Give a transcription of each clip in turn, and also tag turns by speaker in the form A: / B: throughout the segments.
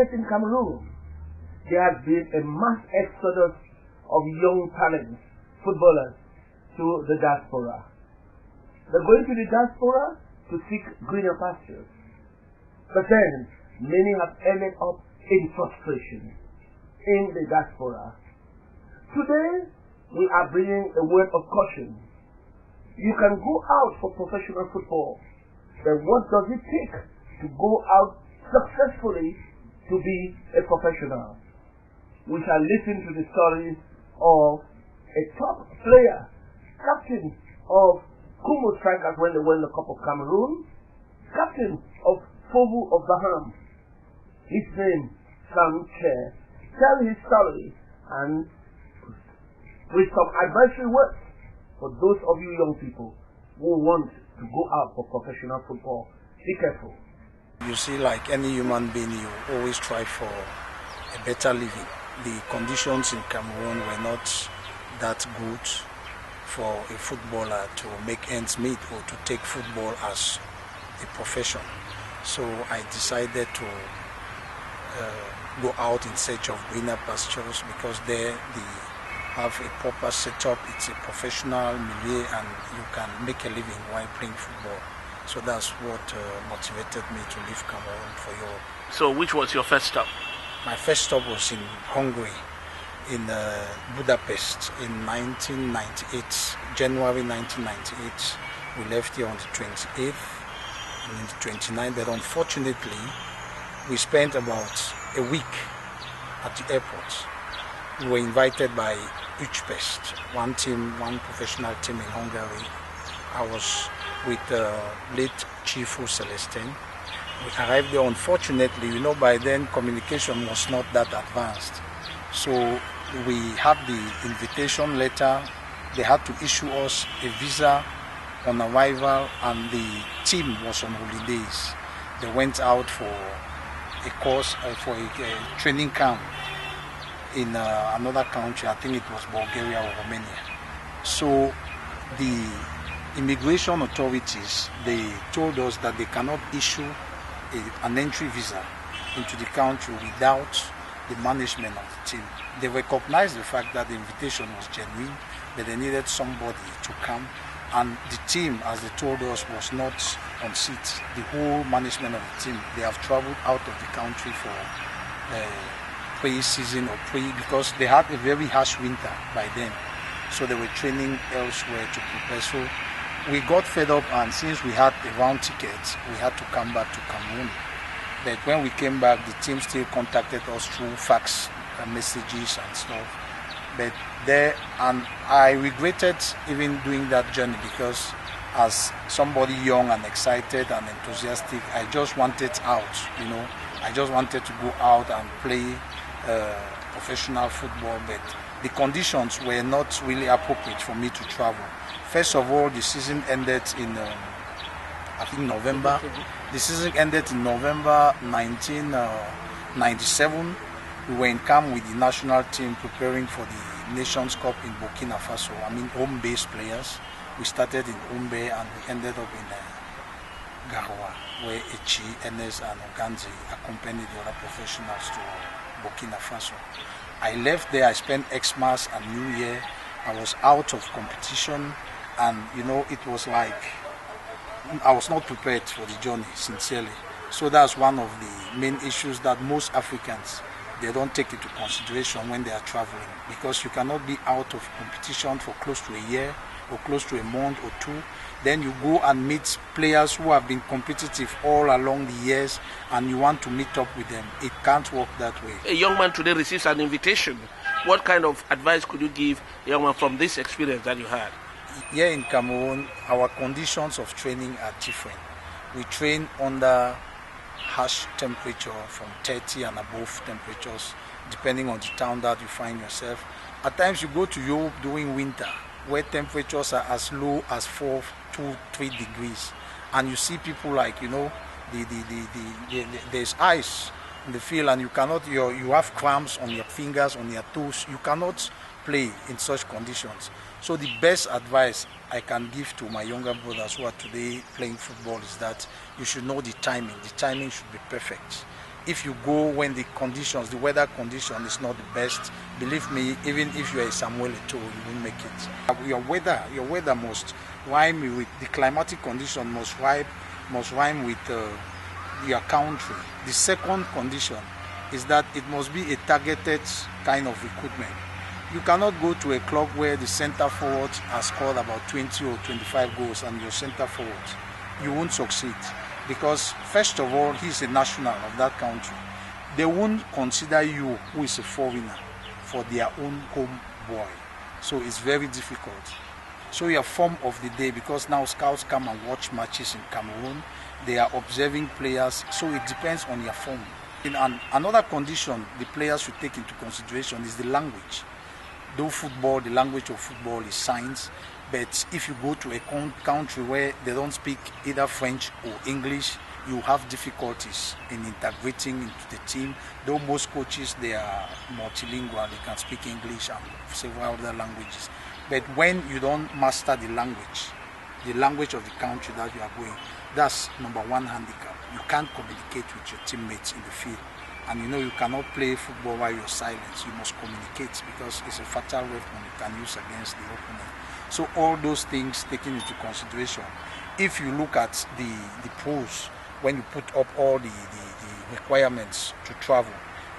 A: years in Cameroon, there has been a mass exodus of young talents, footballers, to the diaspora. They're going to the diaspora to seek greener pastures. But then, many have ended up in frustration in the diaspora. Today, we are bringing a word of caution. You can go out for professional football, then what does it take to go out successfully to be a professional? We shall listen to the stories of a top player, Captain of Kumbo Strikers when they won the Cup of Cameroon, Captain of Fobu of Baham. His name, Sam Chair. Tell his story and with some advisory words for those of you young people who want to go out for professional football. Be careful.
B: You see, like any human being, you always try for a better living. The conditions in Cameroon were not that good for a footballer to make ends meet or to take football as a profession. So I decided to go out in search of greener pastures, because there they have a proper setup. It's a professional milieu and you can make a living while playing football. So that's what motivated me to leave Cameroon for Europe.
C: So which was your first stop?
B: My first stop was in Hungary, in Budapest in 1998, January 1998. We left here on the 28th and on the 29th, but unfortunately we spent about a week at the airport. We were invited by Budapest, one professional team in Hungary. I was with late Chifu Celestine. We arrived there, unfortunately, you know, by then communication was not that advanced. So we had the invitation letter. They had to issue us a visa on arrival, and the team was on holidays. They went out for a course, for a training camp in another country. I think it was Bulgaria or Romania. So the immigration authorities, they told us that they cannot issue an entry visa into the country without the management of the team. They recognized the fact that the invitation was genuine, but they needed somebody to come, and the team, as they told us, was not on seat. The whole management of the team, they have traveled out of the country for pre-season or because they had a very harsh winter by then. So they were training elsewhere to prepare. So we got fed up, and since we had a round ticket, we had to come back to Cameroon. But when we came back, the team still contacted us through fax messages and stuff. But there, and I regretted even doing that journey, because as somebody young and excited and enthusiastic, I just wanted out, you know. I just wanted to go out and play professional football, but the conditions were not really appropriate for me to travel. First of all, the season ended in, I think, November. The season ended in November 1997. We were in camp with the national team preparing for the Nations Cup in Burkina Faso. I mean, home-based players. We started in Umbe and we ended up in Garoua, where Echi, Enes and Oganzi accompanied the other professionals to Burkina Faso. I left there, I spent Xmas and New Year. I was out of competition, and you know, it was like I was not prepared for the journey, sincerely. So that's one of the main issues that most Africans, they don't take into consideration when they are traveling, because you cannot be out of competition for close to a year or close to a month or two. Then you go and meet players who have been competitive all along the years, and you want to meet up with them. It can't work that way.
C: A young man today receives an invitation. What kind of advice could you give a young man from this experience that you had?
B: Here in Cameroon, our conditions of training are different. We train under harsh temperature, from 30 and above temperatures, depending on the town that you find yourself. At times you go to Europe during winter, where temperatures are as low as 4 to 3 degrees, and you see people like, you know, there's ice in the field, and you cannot, you have cramps on your fingers, on your toes. You cannot play in such conditions. So the best advice I can give to my younger brothers who are today playing football is that you should know the timing. The timing should be perfect. if you go when the weather condition is not the best, believe me, even if you are a Samuel Eto'o, you won't make it. Your weather must rhyme with the climatic condition, must rhyme with your country. The second condition is that it must be a targeted kind of recruitment. You cannot go to a club where the center forward has scored about 20 or 25 goals and your center forward. You won't succeed, because first of all, he's a national of that country. They won't consider you, who is a foreigner, for their own home boy. So it's very difficult. So your form of the day, because now scouts come and watch matches in Cameroon, they are observing players, so it depends on your form. Another condition the players should take into consideration is the language. Though the language of football is science, but if you go to a country where they don't speak either French or English, you have difficulties in integrating into the team. Though most coaches, they are multilingual, they can speak English and several other languages. But when you don't master the language of the country that you are going, that's number one handicap. You can't communicate with your teammates in the field. And you cannot play football while you're silent. You must communicate, because it's a fatal weapon you can use against the opponent. So all those things taken into consideration. If you look at the pros, when you put up all the requirements to travel,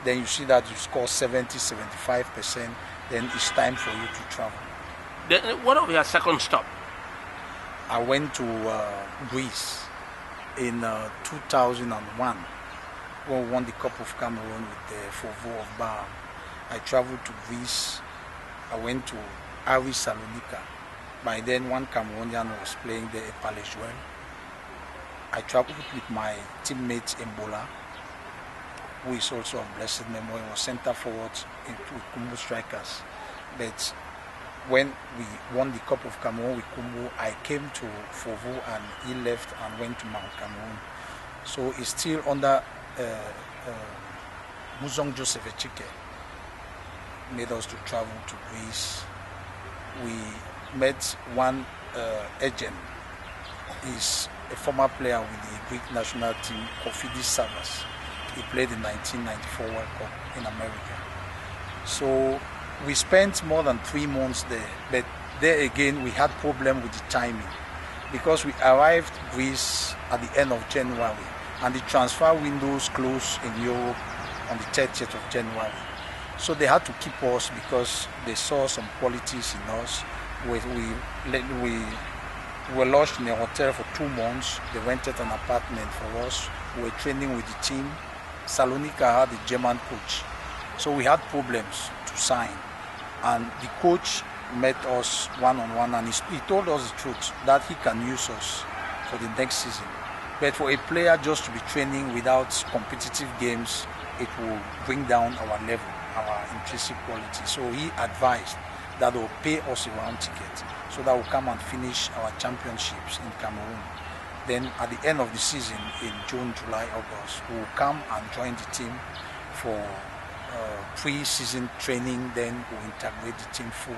B: then you see that you score 70-75%, then it's time for you to travel.
C: Then what of your second stop?
B: I went to Greece in 2001. When we won the Cup of Cameroon with the Fovo of Bar. I traveled to Greece. I went to Aris Salonika. By then, one Cameroonian was playing there at Palais. I traveled with my teammate Mbola, who is also of blessed memory, was center forward with Kumbo Strikers. But when we won the Cup of Cameroon with Kumbo, I came to Fovo and he left and went to Mount Cameroon. So it's still under Muzong Joseph Echike made us to travel to Greece. We met one agent. He's a former player with the Greek national team, Kofidis Savas. He played in 1994 World Cup in America. So we spent more than 3 months there, but there again we had problem with the timing, because we arrived Greece at the end of January, and the transfer windows closed in Europe on the 30th of January. So they had to keep us because they saw some qualities in us. We were lodged in a hotel for 2 months. They rented an apartment for us. We were training with the team. Salonika had a German coach. So we had problems to sign. And the coach met us one-on-one, and he told us the truth that he can use us for the next season. But for a player just to be training without competitive games, it will bring down our level, our intrinsic quality. So he advised that they will pay us a round ticket so that we'll come and finish our championships in Cameroon. Then at the end of the season, in June, July, August, we will come and join the team for pre-season training, then we'll integrate the team fully.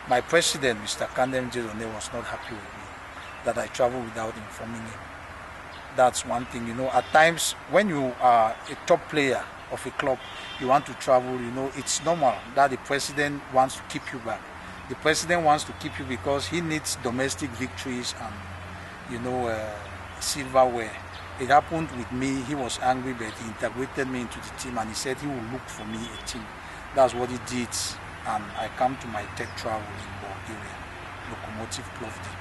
B: My president, Mr. Kandem Jedone, was not happy with me that I traveled without informing him. That's one thing, at times when you are a top player of a club, you want to travel, it's normal that the president wants to keep you back. The president wants to keep you because he needs domestic victories and, silverware. It happened with me. He was angry, but he integrated me into the team and he said he will look for me a team. That's what he did, and I come to my tech travel in Bulgaria, Lokomotiv Plovdiv.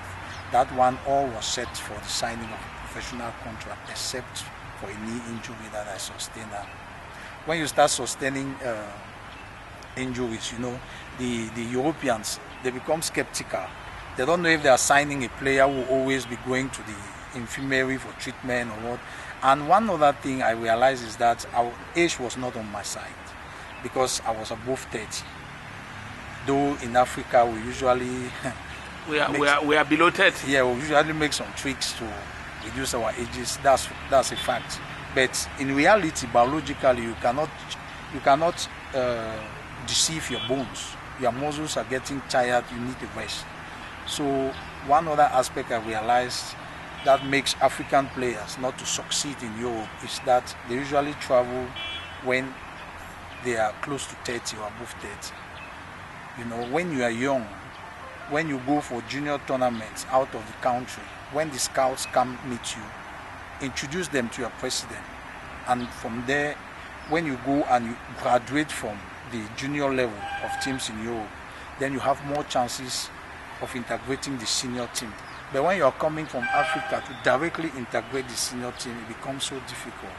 B: That one all was set for the signing of a professional contract, except for a knee injury that I sustained. And when you start sustaining injuries, the Europeans, they become skeptical. They don't know if they are signing a player who will always be going to the infirmary for treatment or what. And one other thing I realized is that our age was not on my side, because I was above 30. Though in Africa we usually
C: we are below 30.
B: Yeah, we usually make some tricks to reduce our ages. That's a fact. But in reality, biologically, you cannot deceive your bones. Your muscles are getting tired. You need a rest. So one other aspect I realized that makes African players not to succeed in Europe is that they usually travel when they are close to 30 or above 30. You know, when you are young, when you go for junior tournaments out of the country, when the scouts come meet you, introduce them to your president. And from there, when you go and you graduate from the junior level of teams in Europe, then you have more chances of integrating the senior team. But when you are coming from Africa to directly integrate the senior team, it becomes so difficult.